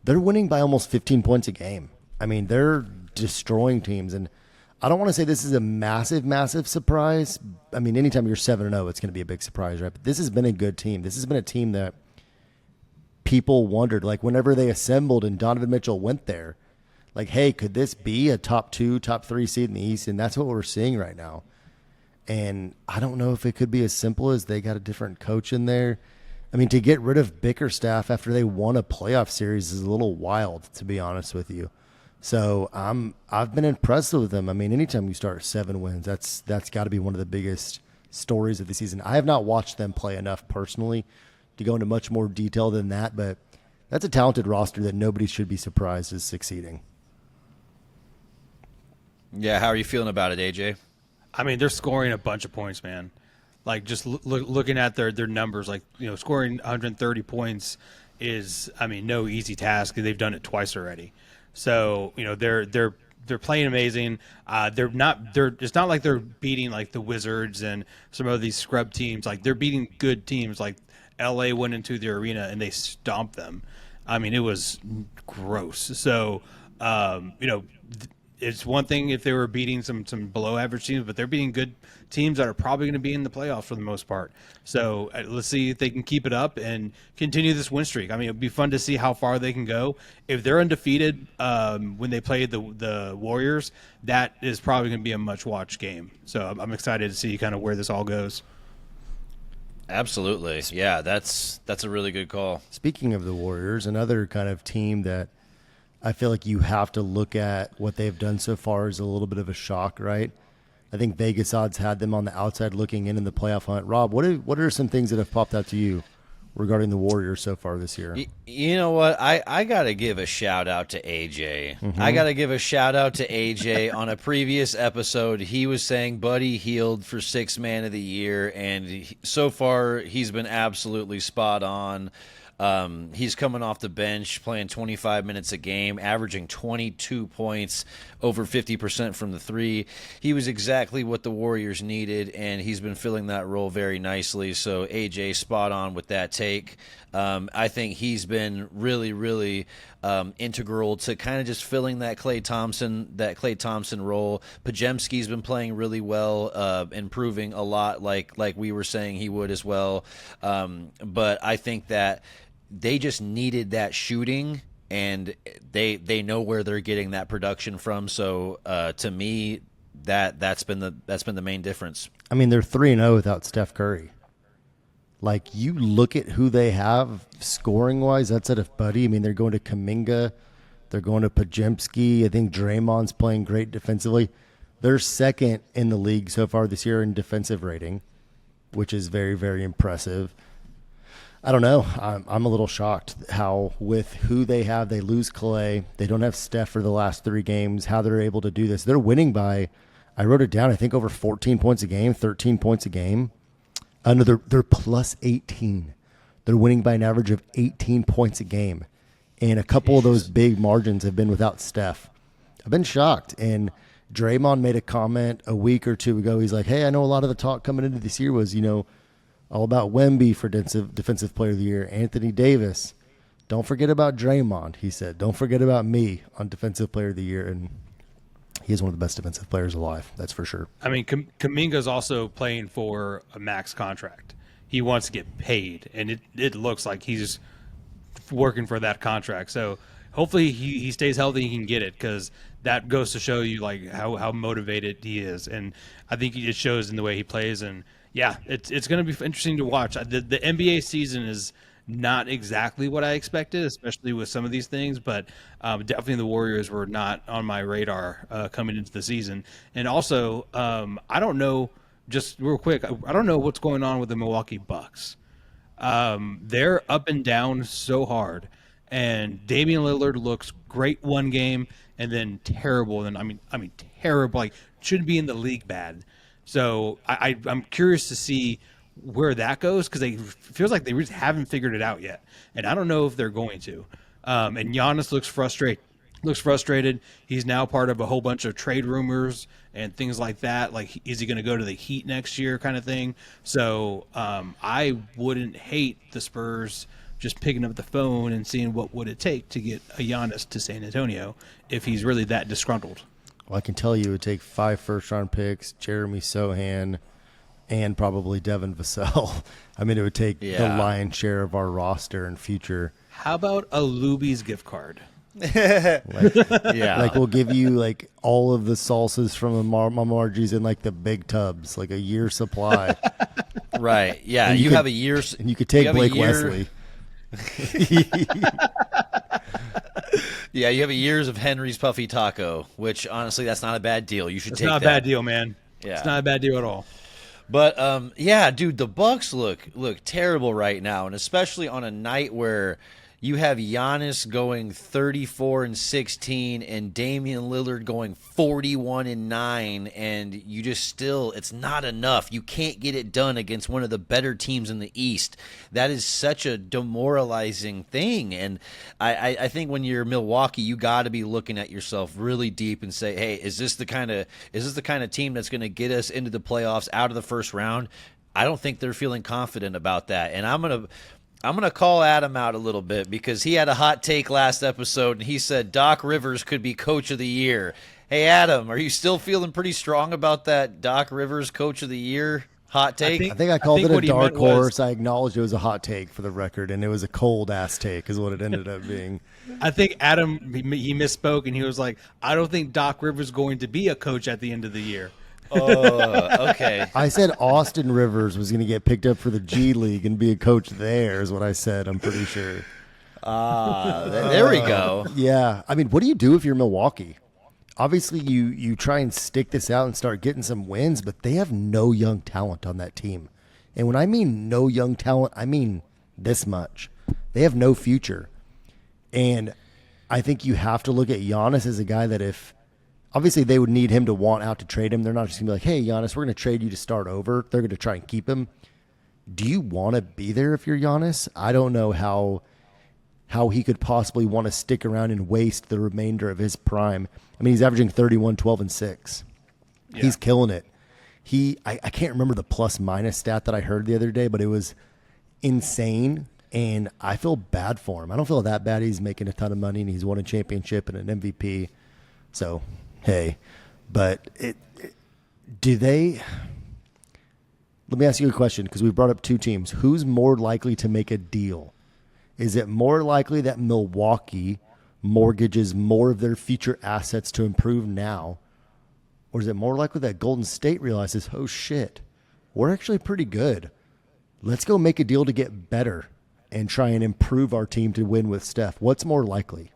They're winning by almost 15 points a game. I mean, they're destroying teams, and I don't want to say this is a massive, massive surprise. I mean, anytime you're 7-0, it's going to be a big surprise, right? But this has been a good team. This has been a team that people wondered, like whenever they assembled and Donovan Mitchell went there, like, hey, could this be a top 2, top 3 seed in the East? And that's what we're seeing right now. And I don't know if it could be as simple as they got a different coach in there. I mean, to get rid of Bickerstaff after they won a playoff series is a little wild, to be honest with you. So I've been impressed with them. I mean, anytime you start 7 wins, that's got to be one of the biggest stories of the season. I have not watched them play enough personally to go into much more detail than that, but that's a talented roster that nobody should be surprised is succeeding. Yeah, how are you feeling about it, AJ? I mean, they're scoring a bunch of points, man. Like, just looking at their numbers, like, scoring 130 points is, I mean, no easy task. They've done it twice already. So, they're playing amazing. It's not like they're beating like the Wizards and some of these scrub teams. Like, they're beating good teams. Like, LA went into the arena and they stomped them. I mean, it was gross. So, it's one thing if they were beating some below average teams, but they're beating good teams that are probably going to be in the playoffs for the most part. So let's see if they can keep it up and continue this win streak. I mean, it'd be fun to see how far they can go. If they're undefeated when they play the Warriors, that is probably going to be a much watched game. So I'm excited to see kind of where this all goes. Absolutely. Yeah, that's a really good call. Speaking of the Warriors, another kind of team that I feel like you have to look at what they've done so far is a little bit of a shock, right? I think Vegas odds had them on the outside looking in the playoff hunt. Rob, what are some things that have popped out to you regarding the Warriors so far this year? You know what? I got to give a shout out to AJ. Mm-hmm. I got to give a shout out to AJ. On a previous episode, he was saying Buddy Hield for 6th Man of the Year, and so far he's been absolutely spot on. He's coming off the bench, playing 25 minutes a game, averaging 22 points, over 50% from the three. He was exactly what the Warriors needed, and he's been filling that role very nicely. So AJ, spot on with that take. I think he's been really, really integral to kind of just filling that Klay Thompson role. Pajemski's been playing really well, improving a lot, like we were saying he would as well. But I think that they just needed that shooting, and they know where they're getting that production from. So to me, that's been the main difference. I mean, they're 3-0 without Steph Curry. Like, you look at who they have scoring-wise outside of Buddy. I mean, they're going to Kuminga. They're going to Pajemski. I think Draymond's playing great defensively. They're second in the league so far this year in defensive rating, which is very, very impressive. I don't know. I'm a little shocked how with who they have, they lose Klay. They don't have Steph for the last 3 games, how they're able to do this. They're winning by, I wrote it down, I think over 14 points a game, 13 points a game. No, they're plus 18. They're winning by an average of 18 points a game. And a couple of those big margins have been without Steph. I've been shocked. And Draymond made a comment a week or 2 ago. He's like, hey, I know a lot of the talk coming into this year was, all about Wemby for defensive player of the year, Anthony Davis. Don't forget about Draymond, he said. Don't forget about me on defensive player of the year. And he is one of the best defensive players alive, that's for sure. I mean, Kuminga's also playing for a max contract. He wants to get paid, and it looks like he's working for that contract. So hopefully he stays healthy and he can get it, because that goes to show you like how motivated he is. And I think it shows in the way he plays. And yeah, it's going to be interesting to watch. The NBA season is not exactly what I expected, especially with some of these things. But definitely the Warriors were not on my radar coming into the season. And also, I don't know. Just real quick, I don't know what's going on with the Milwaukee Bucks. They're up and down so hard, and Damian Lillard looks great one game and then terrible. And I mean terrible. Like shouldn't be in the league bad. So I'm curious to see where that goes because it feels like they just haven't figured it out yet, and I don't know if they're going to. And Giannis looks frustrated. He's now part of a whole bunch of trade rumors and things like that. Like, is he going to go to the Heat next year, kind of thing? So I wouldn't hate the Spurs just picking up the phone and seeing what would it take to get a Giannis to San Antonio if he's really that disgruntled. Well, I can tell you it would take 5 first-round picks, Jeremy Sohan, and probably Devin Vassell. I mean, it would take the lion's share of our roster and future. How about a Luby's gift card? Like we'll give you like all of the salsas from the Mama Margie's in like the big tubs, like a year supply. Right. Yeah. You have a year's, and you could take Blake Wesley. Yeah, you have a year's of Henry's Puffy Taco, which honestly, that's not a bad deal. You should take that. It's not a bad deal, man. Yeah. It's not a bad deal at all. But yeah, dude, the Bucks look terrible right now, and especially on a night where you have Giannis going 34-16 and Damian Lillard going 41-9, and you just still, it's not enough. You can't get it done against one of the better teams in the East. That is such a demoralizing thing, and I think when you're Milwaukee, you got to be looking at yourself really deep and say, hey, is this the kind of team that's going to get us into the playoffs out of the first round? I don't think they're feeling confident about that, and I'm going to call Adam out a little bit because he had a hot take last episode, and he said Doc Rivers could be Coach of the Year. Hey, Adam, are you still feeling pretty strong about that Doc Rivers Coach of the Year hot take? I think I called it a dark horse. I acknowledged it was a hot take for the record, and it was a cold-ass take is what it ended up being. I think Adam, he misspoke, and he was like, I don't think Doc Rivers is going to be a coach at the end of the year. Oh, okay. I said Austin Rivers was going to get picked up for the G League and be a coach there is what I said, I'm pretty sure. There we go. Yeah. I mean, what do you do if you're Milwaukee? Obviously, you try and stick this out and start getting some wins, but they have no young talent on that team. And when I mean no young talent, I mean this much. They have no future. And I think you have to look at Giannis as a guy that obviously, they would need him to want out to trade him. They're not just going to be like, hey, Giannis, we're going to trade you to start over. They're going to try and keep him. Do you want to be there if you're Giannis? I don't know how he could possibly want to stick around and waste the remainder of his prime. I mean, he's averaging 31, 12, and 6. Yeah. He's killing it. I can't remember the plus-minus stat that I heard the other day, but it was insane, and I feel bad for him. I don't feel that bad. He's making a ton of money, and he's won a championship and an MVP. So... hey, but let me ask you a question because we brought up two teams. Who's more likely to make a deal? Is it more likely that Milwaukee mortgages more of their future assets to improve now? Or is it more likely that Golden State realizes, oh shit, we're actually pretty good. Let's go make a deal to get better and try and improve our team to win with Steph. What's more likely?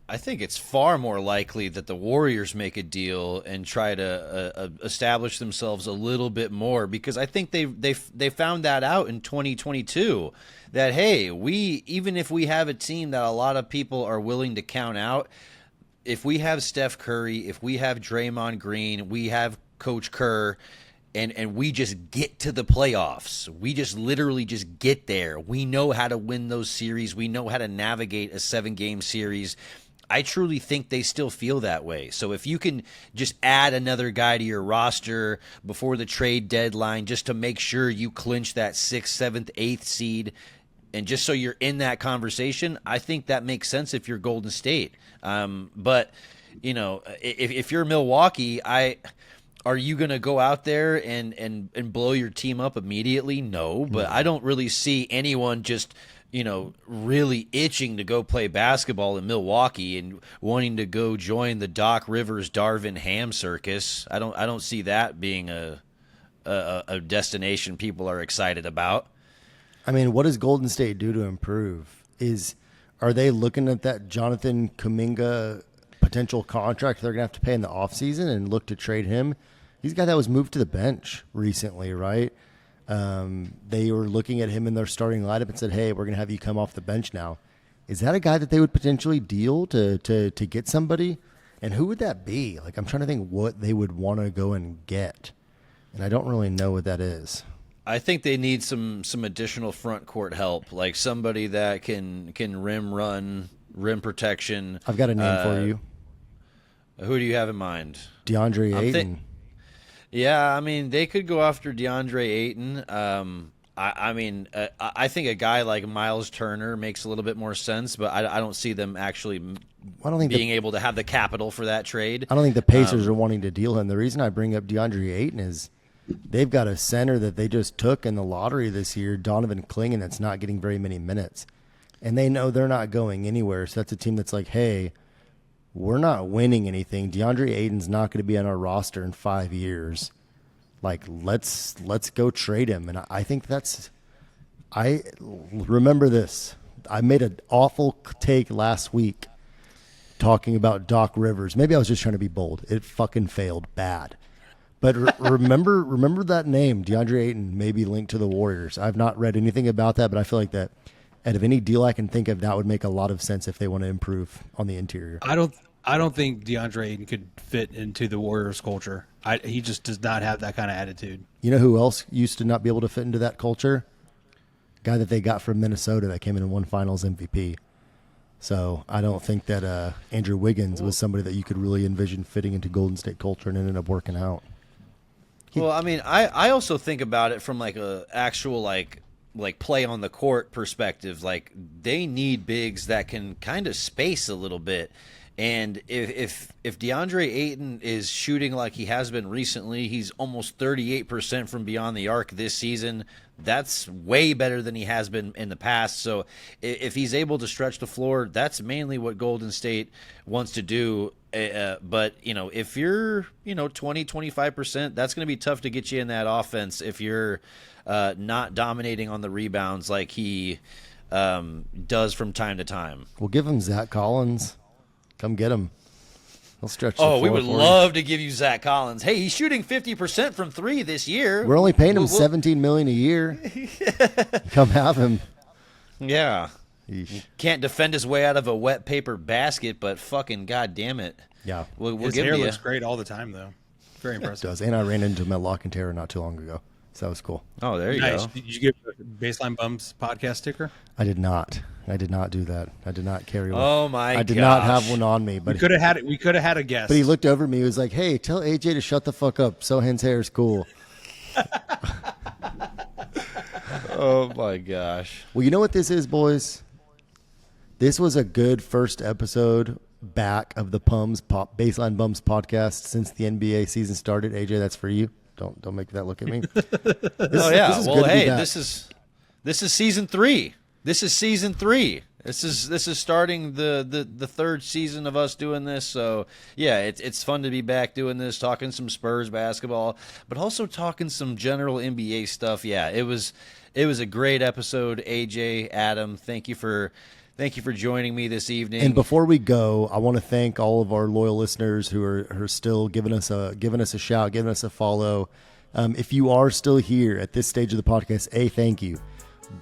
I think it's far more likely that the Warriors make a deal and try to establish themselves a little bit more because I think they found that out in 2022 that, hey, even if we have a team that a lot of people are willing to count out, if we have Steph Curry, if we have Draymond Green, we have Coach Kerr, and we just get to the playoffs. We just literally just get there. We know how to win those series. We know how to navigate a 7-game series. I truly think they still feel that way. So if you can just add another guy to your roster before the trade deadline just to make sure you clinch that 6th, 7th, 8th seed and just so you're in that conversation, I think that makes sense if you're Golden State. But, you know, if you're Milwaukee, are you going to go out there and blow your team up immediately? No, but I don't really see anyone just – really itching to go play basketball in Milwaukee and wanting to go join the Doc Rivers Darvin Ham circus. I don't see that being a destination people are excited about. I mean, what does Golden State do to improve? Are they looking at that Jonathan Kuminga potential contract they're going to have to pay in the offseason and look to trade him? He's a guy that was moved to the bench recently, right? They were looking at him in their starting lineup and said, hey, we're going to have you come off the bench now. Is that a guy that they would potentially deal to get somebody? And who would that be? Like, I'm trying to think what they would want to go and get. And I don't really know what that is. I think they need some additional front court help, like somebody that can rim run, rim protection. I've got a name for you. Who do you have in mind? DeAndre Ayton. Yeah, I mean, they could go after DeAndre Ayton. I think a guy like Miles Turner makes a little bit more sense, but I don't see them actually being able to have the capital for that trade. I don't think the Pacers are wanting to deal him. The reason I bring up DeAndre Ayton is they've got a center that they just took in the lottery this year, Donovan Clingan, that's not getting very many minutes. And they know they're not going anywhere. So that's a team that's like, hey, we're not winning anything. DeAndre Ayton's not going to be on our roster in 5 years. Like, let's go trade him. And I think I remember this. I made an awful take last week talking about Doc Rivers. Maybe I was just trying to be bold. It fucking failed bad. But remember that name, DeAndre Ayton, may be linked to the Warriors. I've not read anything about that, but I feel like that out of any deal I can think of, that would make a lot of sense if they want to improve on the interior. I don't think DeAndre Ayton could fit into the Warriors culture. He just does not have that kind of attitude. You know who else used to not be able to fit into that culture? Guy that they got from Minnesota that came in and won Finals MVP. So I don't think that Andrew Wiggins was somebody that you could really envision fitting into Golden State culture and ended up working out. Well, I mean, I also think about it from like a actual like play on the court perspective. Like, they need bigs that can kind of space a little bit. And if DeAndre Ayton is shooting like he has been recently, he's almost 38% from beyond the arc this season. That's way better than he has been in the past. So if he's able to stretch the floor, that's mainly what Golden State wants to do. But, if you're, 20, 25%, that's going to be tough to get you in that offense if you're not dominating on the rebounds like he does from time to time. We'll give him Zach Collins. Come get him. He'll stretch the floor. Oh, we would love to give you Zach Collins. Hey, he's shooting 50% from three this year. We're only paying him $17 million a year. Come have him. Yeah. Eesh. Can't defend his way out of a wet paper basket, but fucking goddamn it. Yeah. We'll His give hair you. looks great all the time, though. Very impressive. It does. And I ran into him at Lock and Terror not too long ago. So that was cool. Oh, there you Nice. go. Did you get a Baseline Bums podcast sticker? I did not do that. I did not carry one. Oh my! I did not have one on me. But We could have had it. We could have had a guest. But he looked over at me. He was like, "Hey, tell AJ to shut the fuck up. Sochan's hair is cool." Oh my gosh! Well, you know what this is, boys? This was a good first episode back of the Baseline Bums podcast since the NBA season started. AJ, that's for you. Don't make that look at me. Oh yeah. Well, hey, this is season 3. This is season 3. This is starting the third season of us doing this. So yeah, it's fun to be back doing this, talking some Spurs basketball, but also talking some general NBA stuff. Yeah, it was a great episode. AJ, Adam, thank you for joining me this evening. And before we go, I want to thank all of our loyal listeners who are still giving us a shout, giving us a follow. If you are still here at this stage of the podcast, A, thank you.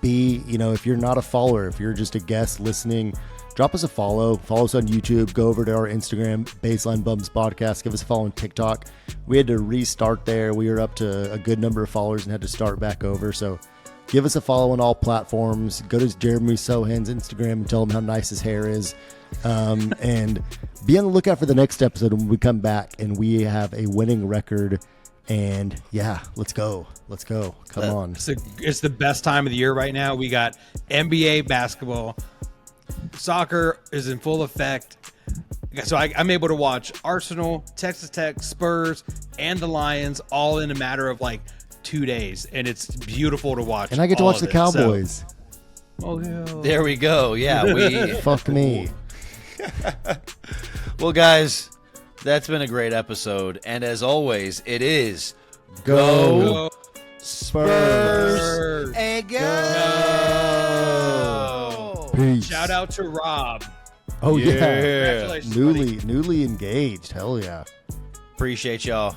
B, if you're not a follower, if you're just a guest listening, drop us a follow. Follow us on YouTube. Go over to our Instagram, Baseline Bums Podcast. Give us a follow on TikTok. We had to restart there. We were up to a good number of followers and had to start back over. So give us a follow on all platforms. Go to Jeremy Sochan's Instagram and tell him how nice his hair is. And be on the lookout for the next episode when we come back and we have a winning record. And yeah, let's go. Come on. It's the best time of the year right now. We got NBA basketball. Soccer is in full effect. So I'm able to watch Arsenal, Texas Tech, Spurs, and the Lions all in a matter of like 2 days. And it's beautiful to watch. And I get to watch the Cowboys. Oh, yeah. There we go. Yeah, Fuck me. Well, guys, that's been a great episode. And as always, it is Go Spurs. And go. Peace. Shout out to Rob. Oh, yeah. Congratulations, buddy. Newly engaged. Hell yeah. Appreciate y'all.